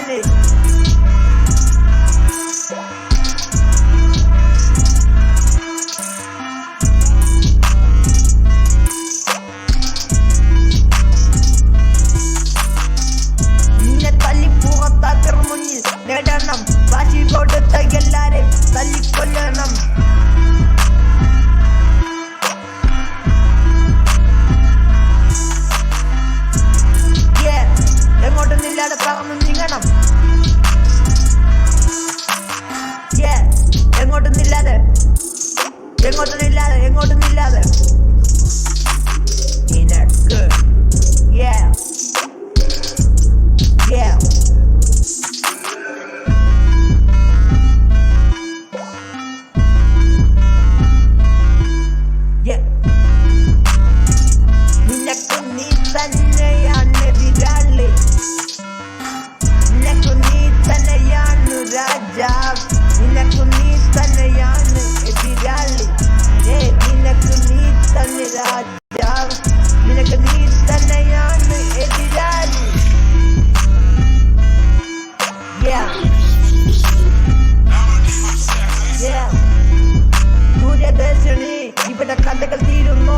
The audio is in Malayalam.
എതിരാളി. നിന്നെ തല്ലി പുറത്താക്കർ മുന്നിൽ നേടണം. വാശി കൊടുത്ത എല്ലാരെയും തല്ലിക്കൊല്ലണം. എങ്ങോട്ടൊന്നില്ലാതെ പറന്നു നീങ്ങണം. എങ്ങോട്ടൊന്നില്ലാതെ നിനക്ക് നിനക്ക് നീ തന്നെയാണ് എതിരാളി. നിനക്ക് നീ തന്നെയാണ് രാജാവ്. നിനക്ക് നീ തന്നെയാണ് എതിരാളി. നിനക്ക് നീ തന്നെ രാജാവ്. നിനക്ക് നീ തന്നെയാണ് എതിരാളി. ദൂരദർശിനി ഇവിടെ കഥകൾ തീരുന്നു.